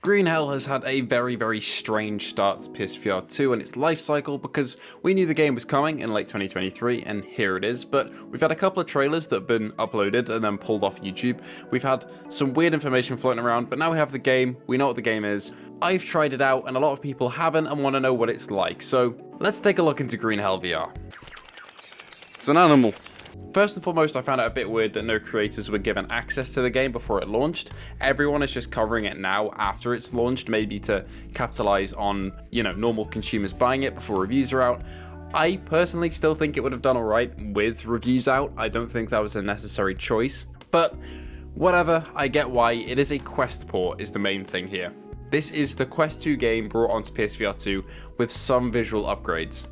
Green Hell has had a very strange start to PSVR2 and its life cycle because we knew the game was coming in late 2023 and here it is, but we've had a couple of trailers that have been uploaded and then pulled off YouTube. We've had some weird information floating around, but now we have the game, we know what the game is. I've tried it out and a lot of people haven't and want to know what it's like, so let's take a look into Green Hell VR. It's an animal. First and foremost, I found it a bit weird that no creators were given access to the game before it launched. Everyone is just covering it now after it's launched, maybe to capitalize on, normal consumers buying it before reviews are out. I personally still think it would have done alright with reviews out. I don't think that was a necessary choice, but whatever, I get why. It is a Quest port is the main thing here. This is the Quest 2 game brought onto PSVR2 with some visual upgrades.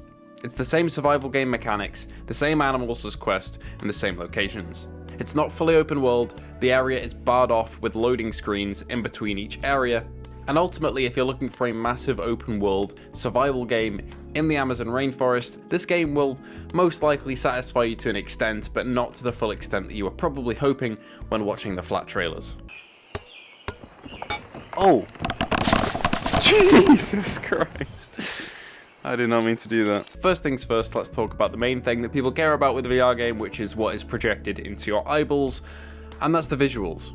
It's the same survival game mechanics, the same animals as Quest, and the same locations. It's not fully open world, the area is barred off with loading screens in between each area, and ultimately if you're looking for a massive open world survival game in the Amazon rainforest, this game will most likely satisfy you to an extent, but not to the full extent that you were probably hoping when watching the flat trailers. Oh! Jesus Christ! I did not mean to do that. First things first, let's talk about the main thing that people care about with a VR game, which is what is projected into your eyeballs, and that's the visuals.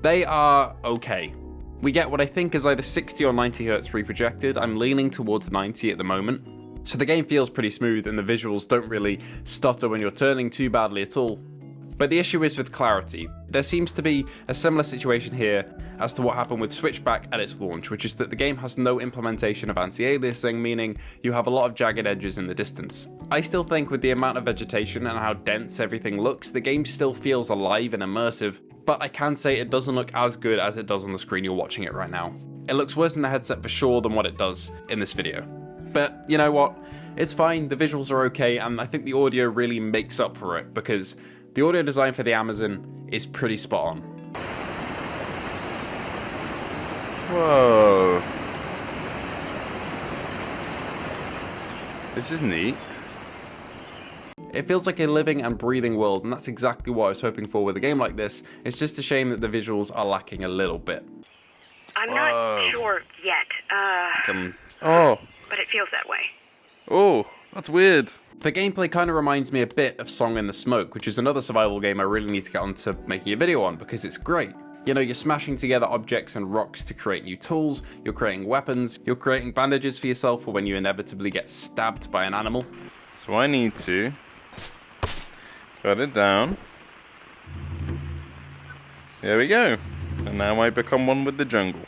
They are okay. We get what I think is either 60 or 90 Hz reprojected. I'm leaning towards 90 at the moment. So the game feels pretty smooth and the visuals don't really stutter when you're turning too badly at all. But the issue is with clarity. There seems to be a similar situation here as to what happened with Switchback at its launch, which is that the game has no implementation of anti-aliasing, meaning you have a lot of jagged edges in the distance. I still think with the amount of vegetation and how dense everything looks, the game still feels alive and immersive, but I can say it doesn't look as good as it does on the screen you're watching it right now. It looks worse in the headset for sure than what it does in this video. But you know what? It's fine, the visuals are okay, and I think the audio really makes up for it, because the audio design for the Amazon is pretty spot on. Whoa. This is neat. It feels like a living and breathing world, and that's exactly what I was hoping for with a game like this. It's just a shame that the visuals are lacking a little bit. I'm not sure yet, Oh. but it feels that way. Oh, that's weird. The gameplay kind of reminds me a bit of Song in the Smoke, which is another survival game I really need to get onto making a video on because it's great. You're smashing together objects and rocks to create new tools, you're creating weapons, you're creating bandages for yourself for when you inevitably get stabbed by an animal. So I need to cut it down. There we go. And now I become one with the jungle.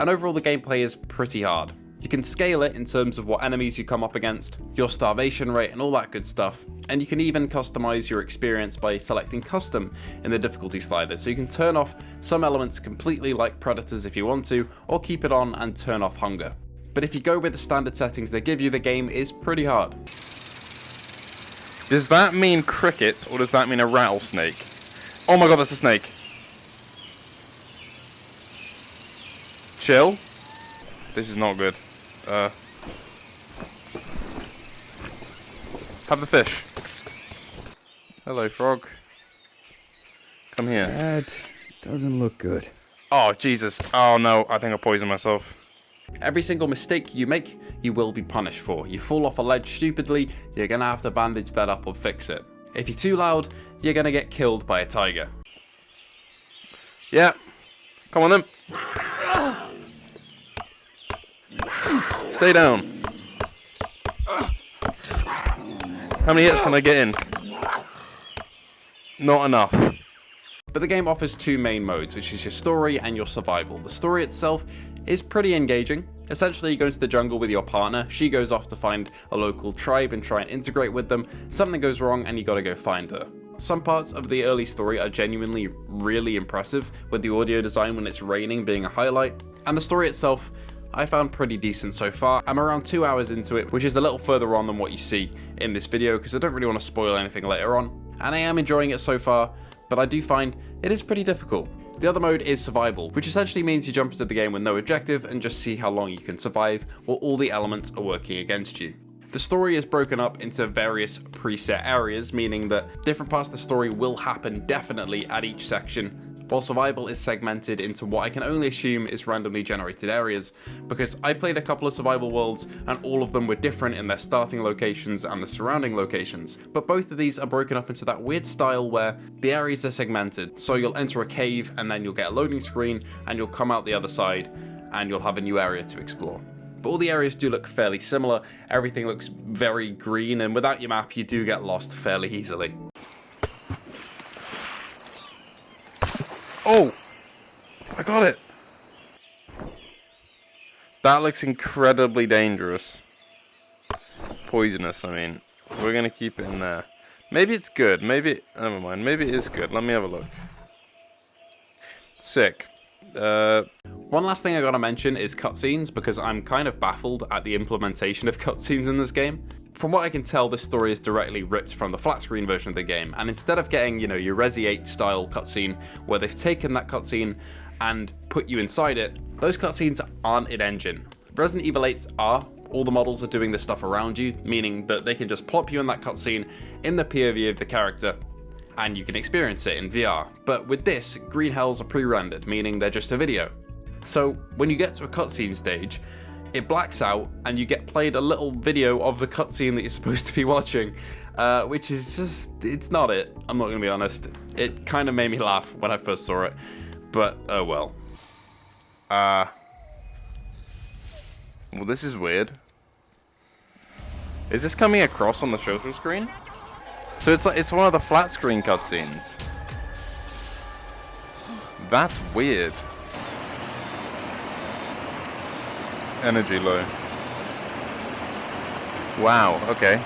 And overall the gameplay is pretty hard. You can scale it in terms of what enemies you come up against, your starvation rate and all that good stuff, and you can even customize your experience by selecting custom in the difficulty slider, so you can turn off some elements completely like Predators if you want to, or keep it on and turn off hunger. But if you go with the standard settings they give you, the game is pretty hard. Does that mean crickets or does that mean a rattlesnake? Oh my god, that's a snake. Chill. This is not good. Have the fish. Hello, frog. Come here. That doesn't look good. Oh, Jesus. Oh, no. I think I poisoned myself. Every single mistake you make, you will be punished for. You fall off a ledge stupidly, you're gonna have to bandage that up or fix it. If you're too loud, you're gonna get killed by a tiger. Yeah. Come on, then. Stay down. How many hits can I get in? Not enough. But the game offers two main modes, which is your story and your survival. The story itself is pretty engaging. Essentially, you go into the jungle with your partner, she goes off to find a local tribe and try and integrate with them. Something goes wrong and you gotta go find her. Some parts of the early story are genuinely really impressive, with the audio design when it's raining being a highlight, and the story itself I found pretty decent so far. I'm around 2 hours into it, which is a little further on than what you see in this video because I don't really want to spoil anything later on, and I am enjoying it so far, but I do find it is pretty difficult. The other mode is survival, which essentially means you jump into the game with no objective and just see how long you can survive while all the elements are working against you. The story is broken up into various preset areas, meaning that different parts of the story will happen definitely at each section while survival is segmented into what I can only assume is randomly generated areas, because I played a couple of survival worlds and all of them were different in their starting locations and the surrounding locations, but both of these are broken up into that weird style where the areas are segmented, so you'll enter a cave and then you'll get a loading screen and you'll come out the other side and you'll have a new area to explore. But all the areas do look fairly similar, everything looks very green, and without your map you do get lost fairly easily. Oh! I got it! That looks incredibly dangerous. Poisonous, I mean. We're gonna keep it in there. Maybe it's good, maybe... Never mind, maybe it is good. Let me have a look. Sick. One last thing I gotta mention is cutscenes, because I'm kind of baffled at the implementation of cutscenes in this game. From what I can tell, this story is directly ripped from the flat screen version of the game, and instead of getting, your Resi 8 style cutscene, where they've taken that cutscene and put you inside it, those cutscenes aren't in-engine. Resident Evil 8's are. All the models are doing this stuff around you, meaning that they can just plop you in that cutscene in the POV of the character, and you can experience it in VR. But with this, green hells are pre-rendered, meaning they're just a video. So when you get to a cutscene stage, it blacks out and you get played a little video of the cutscene that you're supposed to be watching, which is just, it's not it, I'm not gonna be honest. It kind of made me laugh when I first saw it, but oh well. Well, this is weird. Is this coming across on the social screen? So it's one of the flat screen cutscenes. That's weird. Energy low. Wow, okay.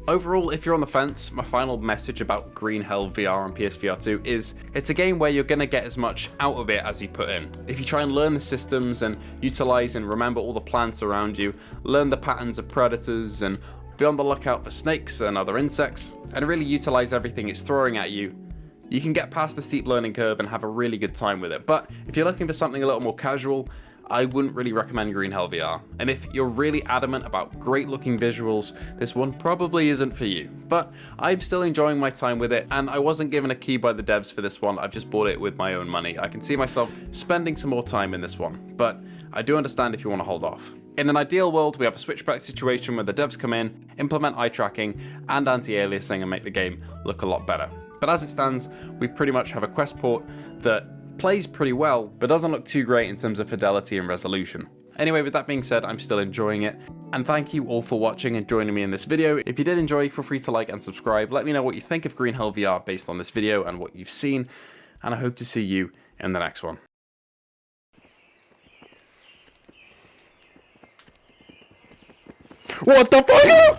Overall, if you're on the fence, my final message about Green Hell VR on PSVR2 is it's a game where you're going to get as much out of it as you put in. If you try and learn the systems and utilize and remember all the plants around you, learn the patterns of predators and be on the lookout for snakes and other insects, and really utilize everything it's throwing at you, you can get past the steep learning curve and have a really good time with it. But if you're looking for something a little more casual, I wouldn't really recommend Green Hell VR. And if you're really adamant about great looking visuals, this one probably isn't for you. But I'm still enjoying my time with it, and I wasn't given a key by the devs for this one, I've just bought it with my own money. I can see myself spending some more time in this one, but I do understand if you want to hold off. In an ideal world, we have a switchback situation where the devs come in, implement eye tracking and anti-aliasing and make the game look a lot better. But as it stands, we pretty much have a quest port that plays pretty well, but doesn't look too great in terms of fidelity and resolution. Anyway, with that being said, I'm still enjoying it, and thank you all for watching and joining me in this video. If you did enjoy, feel free to like and subscribe. Let me know what you think of Green Hell VR based on this video and what you've seen, and I hope to see you in the next one. What the fuck?